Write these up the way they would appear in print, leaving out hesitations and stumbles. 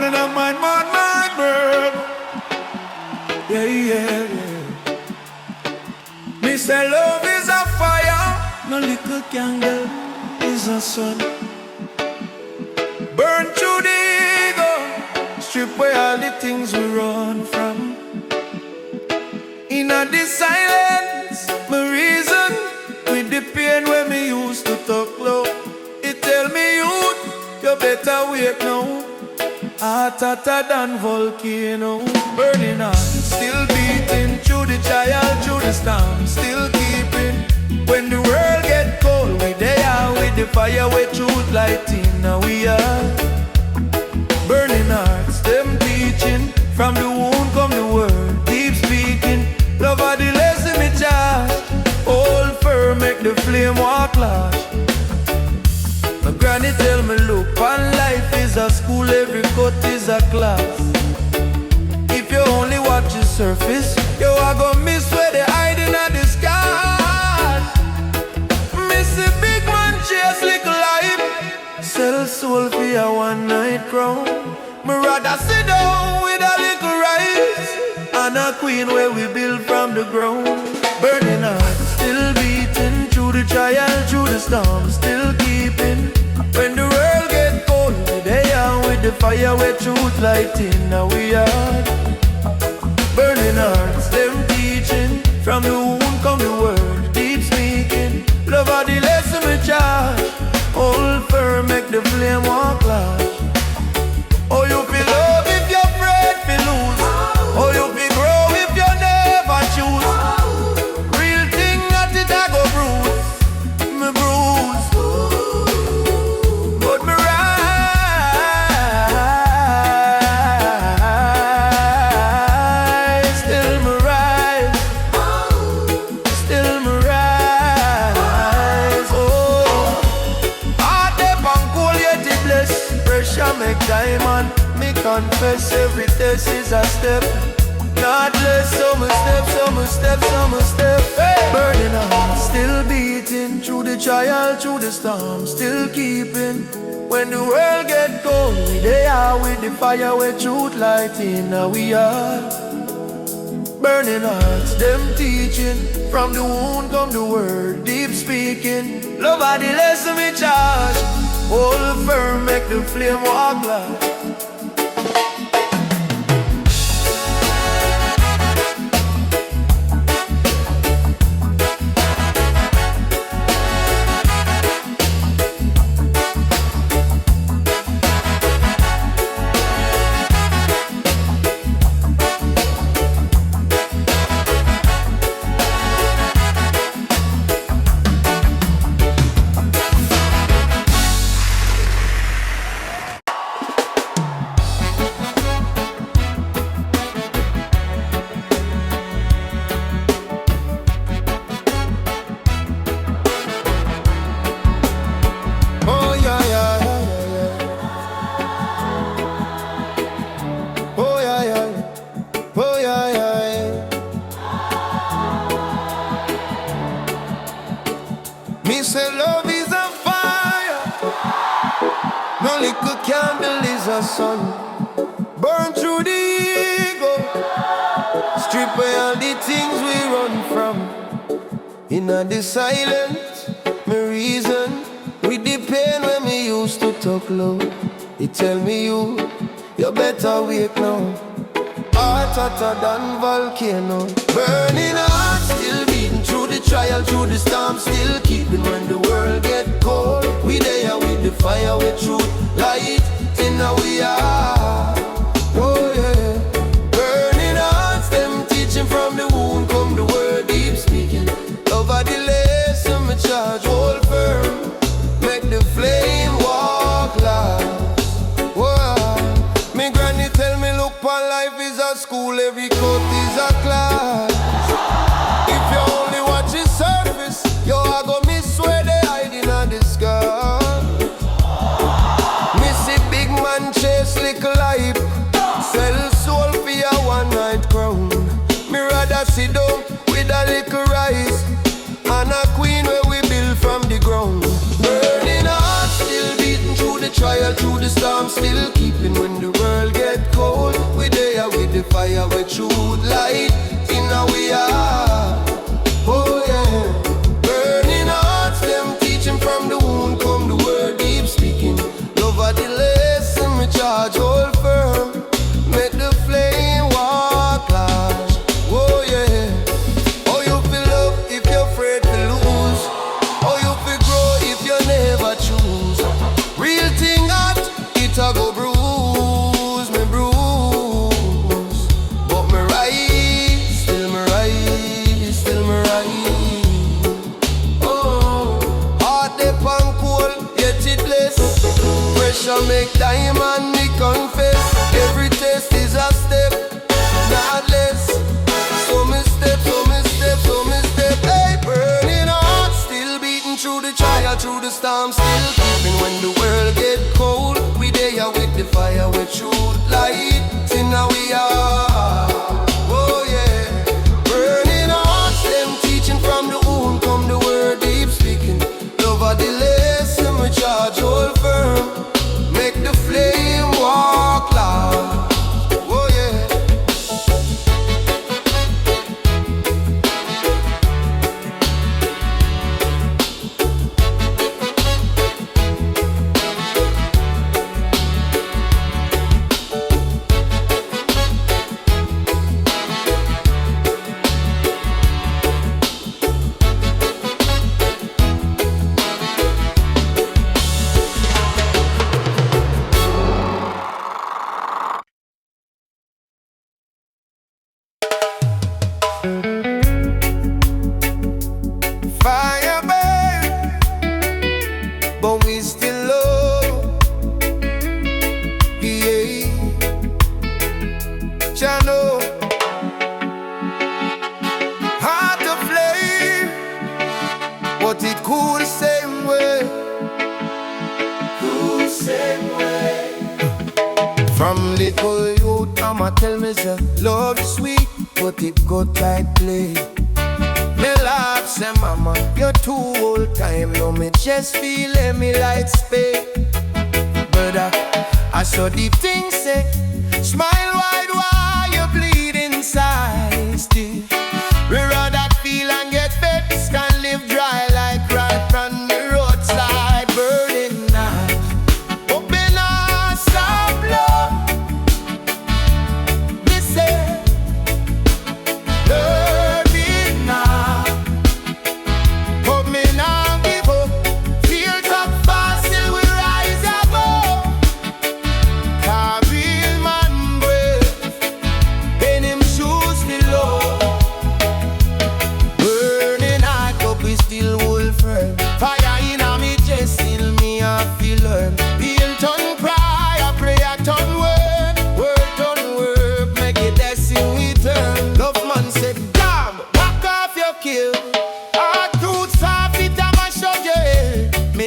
in a mind, bird. Yeah, yeah, yeah. Me say love is a fire, no little candle is a sun. Burn through the ego, strip away all the things we run from. In a this silence, my reason with the pain when me used to talk low. It tell me youth, you better wake now. Heart hotter than volcano, burning on, still beating through the trial, through the storm, still keeping. When the world get cold, we there with the fire, with truth lighting. Now we are burning hearts, them teaching. From the wound come the word, deep speaking. Love are the lesson me charge. Hold firm, make the flame walk large. My granny tell me, look, one life is a school, every cut is a class. If you only watch the surface, you are gonna miss where they hiding at the sky. Miss a big man chase little life, sell soul for a one night crown. Me rather sit down with a little rice and a queen where we build from the ground. Burning heart, still beating through the trial, through the storm, still keeping. When the world get cold, we there with the fire, with truth lighting. Now we are burning hearts, them teaching. From the wound come the word, deep speaking. Love are the lesson we charge. Hold firm, make the flame walk large. Oh, you feel love if you're afraid to lose. Oh, you feel grow if you never choose. Real thing that it I go bruise, me bruise. But me rise, still me rise, still me rise. Oh, heart up and cool yet it bless. Pressure make diamond. Me confess every test is a step. Not less, some step, some step, some step. Hey. Burning on, still beating through the trial, through the storm, still keeping. When the world get cold, we there with the fire, with truth lighting. Now we are burning hearts, them teaching. From the wound come the word, deep speaking. Love are the lesson we charge. Hold firm, make the flame walk large. Me say love is a fire, no little candle is a sun. Burn through the ego, strip away all the things we run from. In a the silence, me reason with the pain when me used to talk low. It tell me you better wake now. Heart hotter than volcano, burning heart, still beating through the trial, through the storm, still keeping. When the world get cold, we there with the fire, with truth light. And now we are, oh yeah, burning hearts, them teaching. From the wound come the word, deep speaking. Over the lesson me charge, hold firm, make the flame walk last. Me granny tell me, look, one life is a school, every cut is a class. If you only watch the surface, you are gonna miss where they hiding at the sky. Missy big man chase little life, sell soul for a one night crown. Me rather sit down with a little rice and a queen where we build from the ground. Burning heart, still beating through the trial, through the storm, still keeping. When the world gets fire with truth light in we are. Oh yeah, burning hearts, them teaching from the wound come the word deep speaking. Love are the lesson, we charge hold firm. Make the flame walk large. Oh yeah. Oh you feel love if you're afraid to lose. Oh you feel grow if you never choose. Real thing hot, it a go bruise me bruise. But me rise, still me rise, still me rise. Oh, heart they pan cold, yet it bless. Pressure make diamond me confess. Every test is a step, not less. So me step, so me step, so me step. Hey, burning heart, still beating through the trial, through the storm, still keeping when the world get cold. We there with the fire, with truth light. See now we are. Oh yeah, burning hearts, them teaching from the womb come the word deep speaking. Love are the lesson, we charge hold firm. Make the flame walk loud. Oh yeah. Fire burn, but we still love. Yeah, Chano, heart of flame, but it cool the same way. Cool same way. From little youth, I'ma tell myself, love is sweet, but it got like play. Me laugh, say mama, you're too old time. No, me just feeling me like spade. But I saw deep things say, smile wide while you bleed inside still. We rather feel and get vexed can live dry like right from the roadside. Burning knife, open us up love. They say,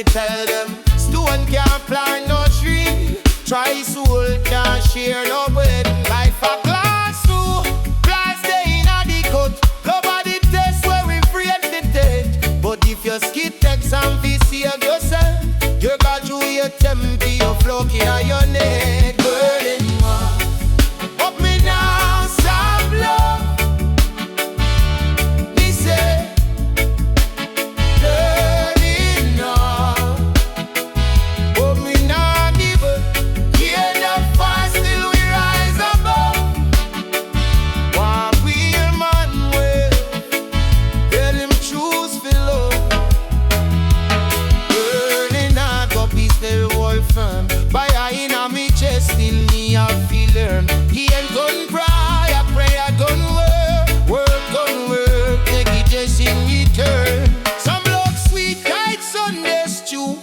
tell them, stone can't plant no tree. Try soul can't share no bed. Life a glass too, glass day in a the cut. Nobody test where we afraid to take. But if you skid text and save yourself, you got to your temper, your flock in your neck. Burning one, up me now, some love. They say, he ain't gon' cry, I pray I gon' work, make it just in return. Some love sweet like Sunday stew,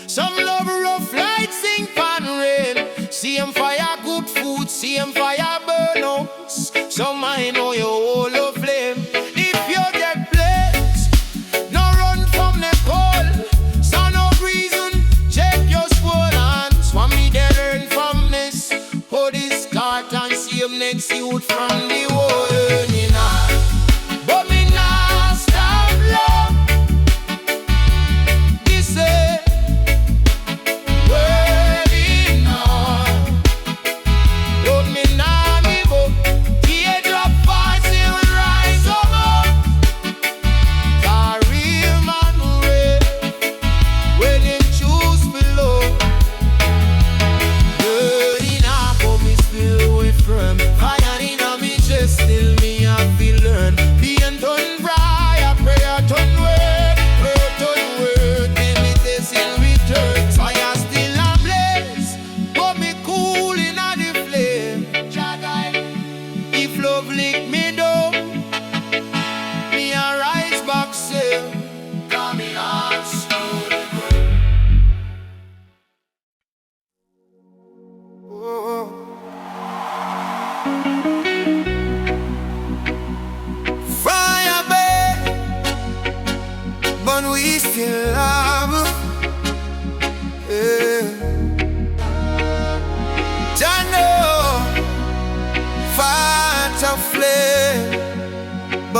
some love rough like sing pan rain. See him fire good food, see him fire burn out. Some I know you hold a flame. If you get blessed, no run from the cold. So no reason, check your swollen. Swam me they learn from this. For this start and see him next youth from the world, you know. But me nah stop love. This is where we know. Don't me nah give up.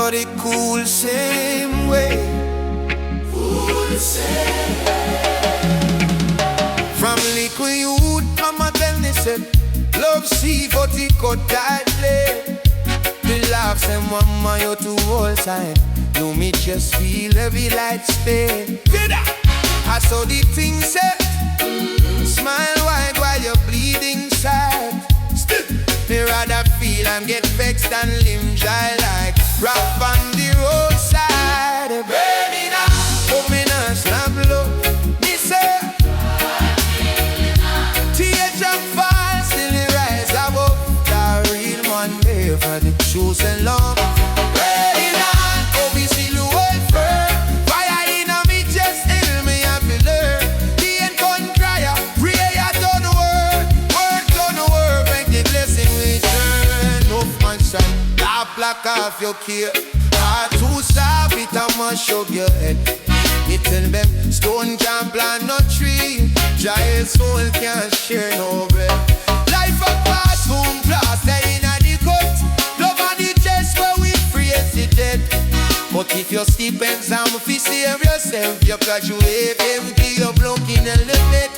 but it cool same way. Cool same way. From liquid youth, mama tell me say, love see but it cut tightly. The laughs and mama you too all time. You me just feel heavy like Spain. I saw the thing set. Smile wide while you're bleeding sad. Me rather feel and get vexed and limb dry like rock on the roadside. Burning up, coming and snap low. Me say, tears and fall, still it rise above. The real man there for the chosen love. Burning up, oh me still hold firm. Fire in a me chest, tell me I feel learn. The end con crier, prayer done work done work. Make the blessing return. No man shall block off your care. Heart too soft, it a mash up your head. Me tell them, stone can't plant no tree. Giant soul can't share no bread. Life a pass, boom, plaster in a the cut. Love on the chest where we praise the dead. But if you sleep and some if you save yourself, you graduate empty, you're blocking a little bit.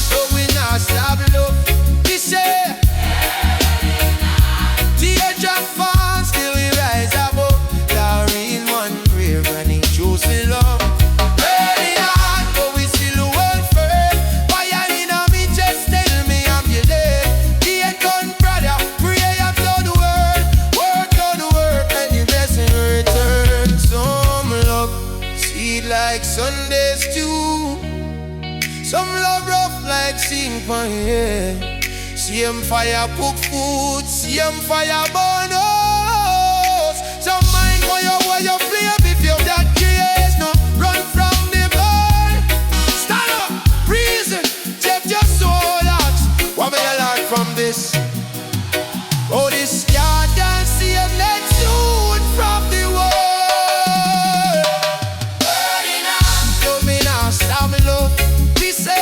So we not stop love. This year the edge of fall, still we rise above. The real one brave and he chose me love. Very hard, but we still hold firm. Fire in a me just tell me I'm your dead. The end done, brother, pray I've done the work, and the blessing return. Some love, sweet like Sunday stew. Some love rough like sing for yeah. Same fire cook food, same fire burn house. Some mind for you while you flame if you that case. No, run from the burn. Stand up, reason, check your soul out. What may you learn from this? Oh, this yard dance, see you next soon from the world. Burning up, you me now, stop me love. Be safe.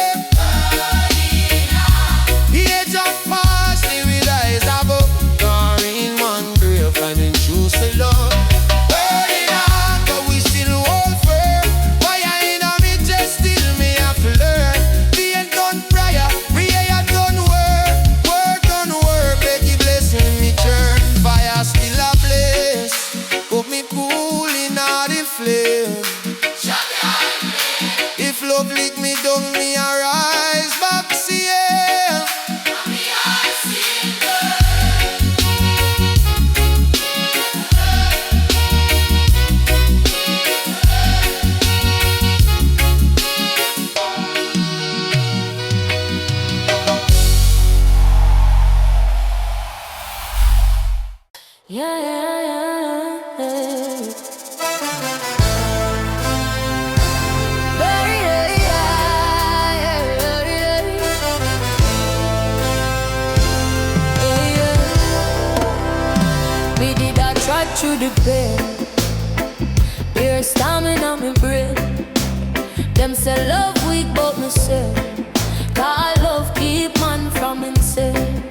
If love lick me down, me arise back, see yeah. Through the pain, your stamina me brain. Them say love weak, but me say, 'cause love keep man from insane.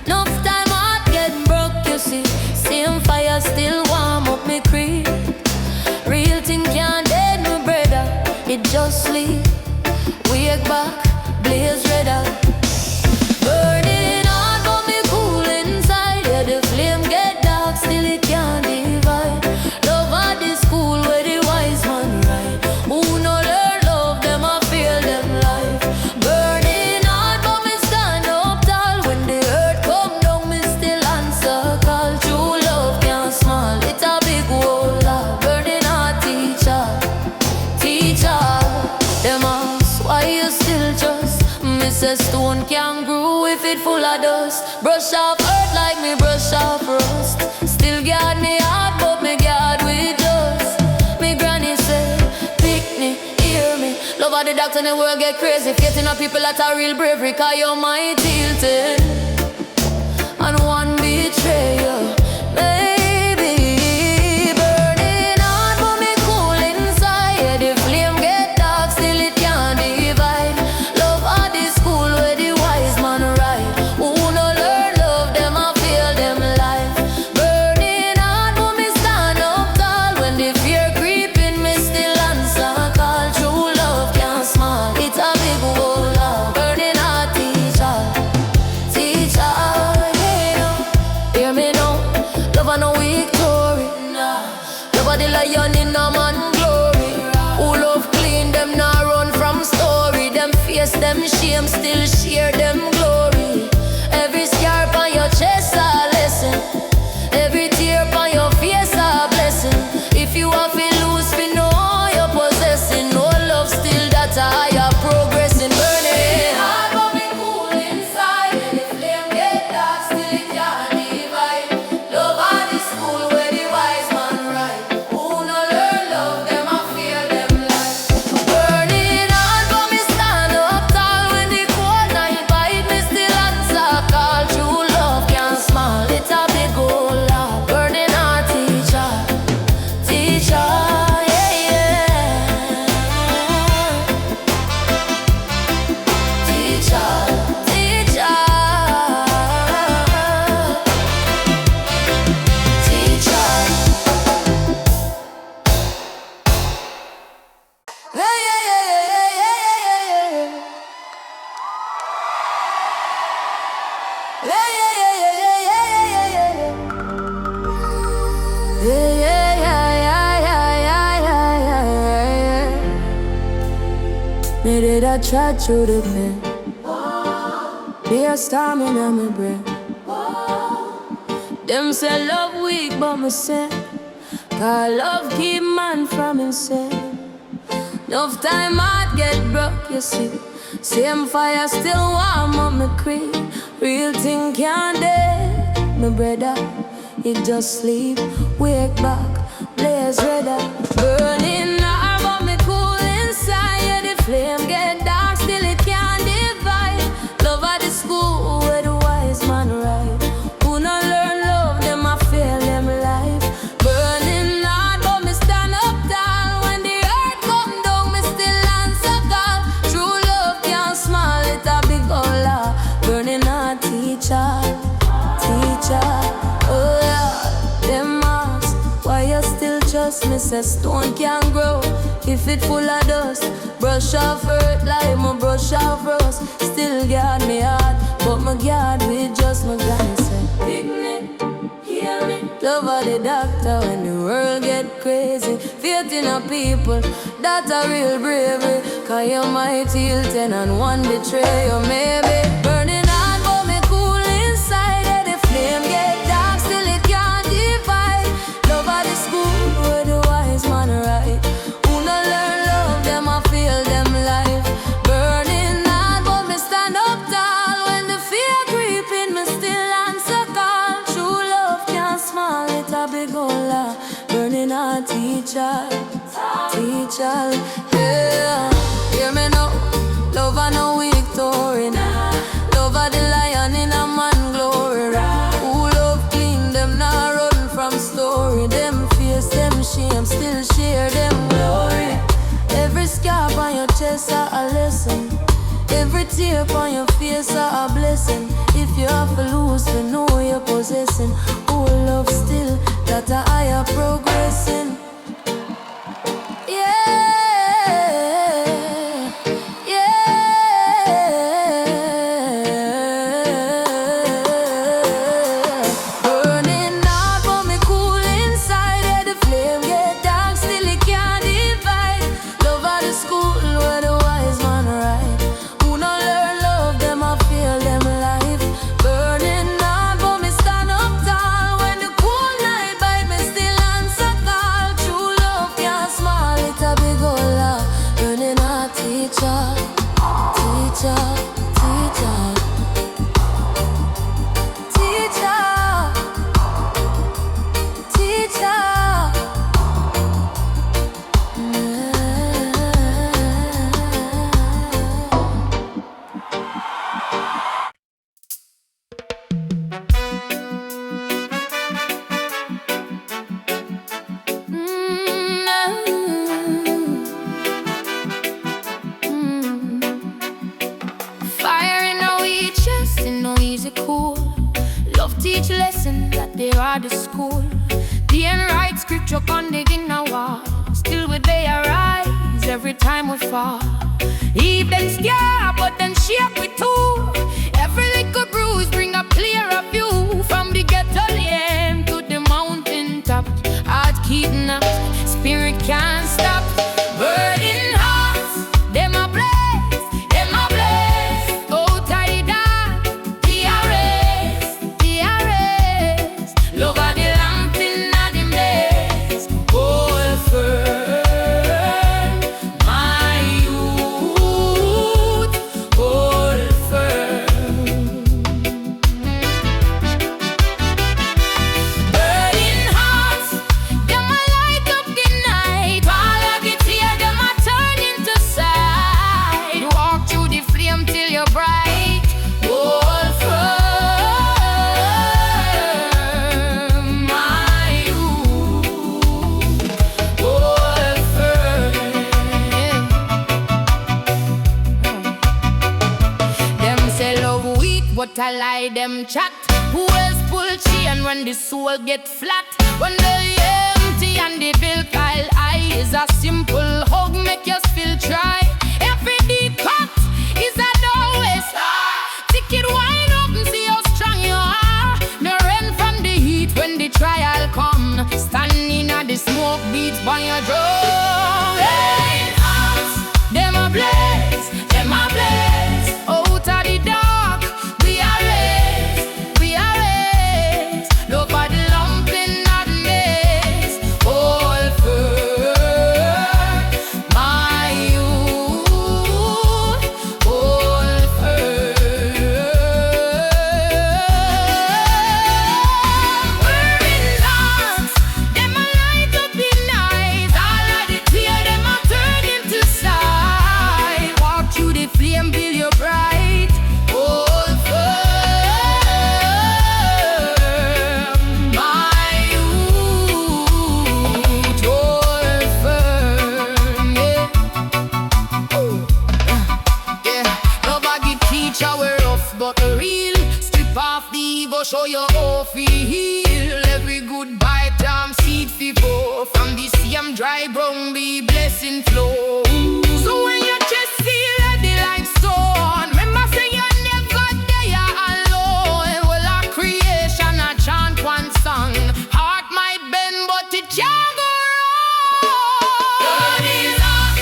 Enough time heart get broke, you see. Same fire still warm up me creep. Real thing can't dead me brother. It just sleep. Wake back, blaze redder. Burning hard, but me cool inside. Yeah, the flame get dark, still it can't divide. Love at the school where the wise man ride. Who no learn love, them a feel them life. Burning hard, but me stand up tall. When the earth come down, me still answer call. True love can't small, it's a big whole lot. Burning hard, teacher, them ask why you still trust. Me say stone can grow if it full of dust. Brush off earth like me brush off rust. Still guard me heart, but me guard with dust. Me granny say, pick me, hear me. Love of the doctor and the world get crazy. Faith in a people that are real bravery, 'cause you're my tilted. And one betray you, baby. Burning hard, but me cool inside. Yeah, the flame get dark, still it can't divide. Love at the school where the wise man ride. Who no learn love, them a feel them life. Burning hard, them shame, still share them glory. Every scar on your chest a lesson, every tear on your face a blessing. If you have to lose, we know you're possessing. No love, still that's a higher progressing. Burning hard, but me cool inside. And the flame get dark, still it can't divide. Love at the school where the wise man ride. Who no learn love, them a fear them life. Burning hard, but me stand up tall. When the cold night bite, me still answer call. True love can smile, it's a big old lot. Burning hard, teacher, teacher, yeah, yeah. Teacher, teacher, teacher. Yeah, yeah, yeah, yeah, yeah, yeah, yeah. Yeah, yeah, yeah, yeah, yeah, yeah, yeah, yeah. Yeah, yeah, yeah, yeah, yeah, yeah, yeah, yeah. Me did I try through the pen. Be a storm in my brain. Them say love weak, but me say, 'cause love keep man from insane. Enough time I'd get broke, you see. Same fire still warm up me creep. Real thing can't dead, my brother. You just sleep, wake back, blaze redder. Burning hard, but me cool inside. Yeah, the flame get dark, still it can't divide. Love at the school where the wise man ride. Who no learn love, them a fail them life. Burning hard, but me stand up tall. When the earth come down, me still answer call. True love can't smile, it a big old law. Burning hard, teacher, teacher. Oh yeah, them ask why you still trust me. Say stone can grow if it full of dust. Brush off earth like my brush off rust. Still guard me heart, but my guard with just my granny say, Picnic, heal me. Love of the doctor when the world get crazy. Faith in a people, that's a real bravery. 'Cause you might heal 10 and one betray you maybe. Burning hard, but me cool inside. Yeah, the flame get dark, still it can't divide. Love at the school where the wise man ride. Who no learn love, them a feel them life. Burning hard, but me stand up tall. When the fear creeping, me still answer call. True love can't smile, it a big old lot. Burning hard, teacher, teacher, yeah. Hear me now, love a no victory. Love a the lion in a man glory. Who love clean, them not run from story. Them face, them shame, still share them glory. Every scar on your chest a lesson, every tear on your face a blessing. If you have to lose, we know you're possessing. Oh, love still, that a higher progressing. The school, the end right scripture on the inner wall. Still with they arise every time we fall. Even scared, but then shake we too. Every little bruise bring a clearer view. From the ghetto lane to the mountain top. Heart keeping up, spirit can't stop. Burning hearts, them a blaze, them a blaze. but I lie them chat. Who else pull chain when the soul get flat? When they empty and the bill pile high, is a simple hug make you feel try. Every deep cut is a doorway star. Ticket wide open, see how strong you are. No run from the heat when the trial come. Standing at the smoke beats by your drum. Hey, them a blaze, them a blaze. Out of the dark, we are raised, we are raised. Look at the lamp in the maze. All firm, my youth. All firm. We're in lamps, them a light up in eyes. All of the clear, them a turn into sight. Walk through the flame, build your bright. All firm, my youth. All firm, yeah. Yeah, nobody teach how we're rough, but the real. Strip off the ego, show you how we heal. Every good bite, time seed fi pour. From the same dry ground, be blessing flow. So when your chest feel ready like stone, remember say you're never there alone. Well, our creation, I chant one song. Heart might bend, but it can't go wrong. God is us,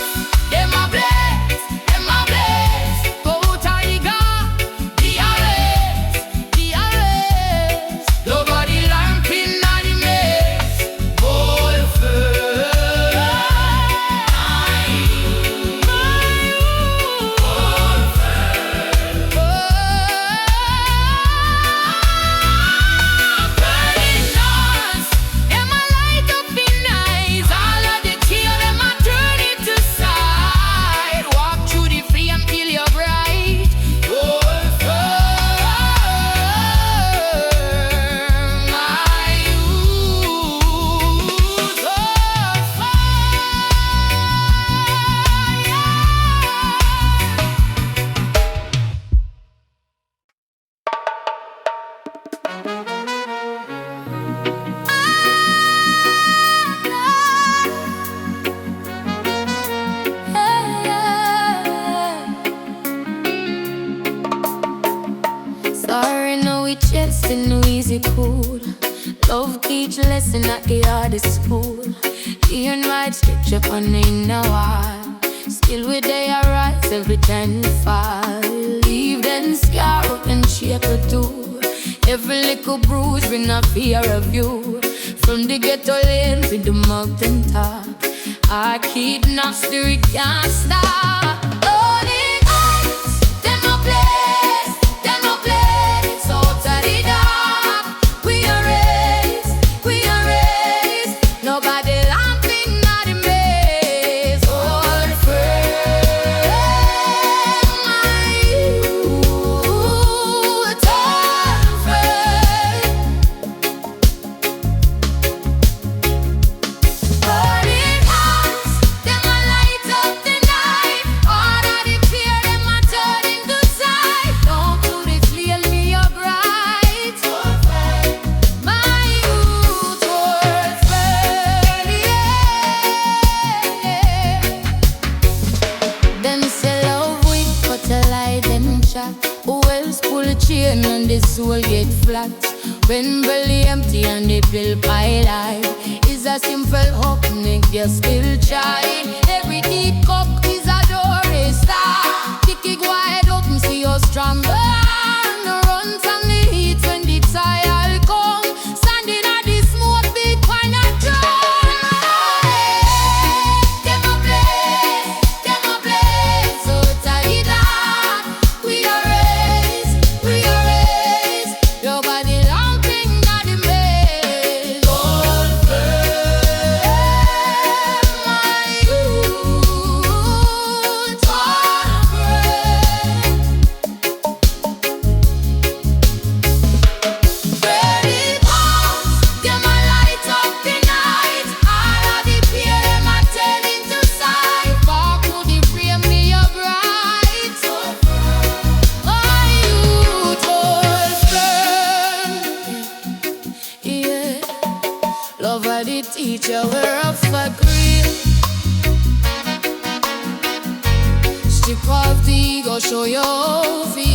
them a blaze, them a blaze. Out of the God, the arrays, the arrays. Nobody lamp in the maze. All firm, my youth. All firm, burning us. Them a light up in eyes. All of the tear, them a turn into sight. Walk through the flame till you're bright. All firm, my youth. All Sorry, no, we chasing no easy cool. Love teach lesson at the hardest school. The unright scripture on the inner wall. Still we they arise every time we fall. Leave them scar up and shape or two. Every little bruise bring a fear of you. From the ghetto lane to the mountain top, I keep not still can't stop. Holding hands, them no place, them no place. Out of the dark, we are raised, we are raised. Nobody laughing at the maze. All firm, my youth. All firm. Burning hands, them a light up the night. All of the fear, them a turn into sight. Don't do the feel me your bright. My youth, worth burning, yeah. Them say love weak, but I lie them chat. Who else pull a chain and the soul get flat? When belly empty and the pill pile high, is a simple hope, make you still try. Every deep cup is a door star. Kick it wide open, see you strong. No run from the heat when the trial come. Standing at the smoke, big pine and drum. Them a blaze, them a blaze. So tight that we are raised, we are raised. Nobody laughing at the maze. All firm, my youth. show you how feel.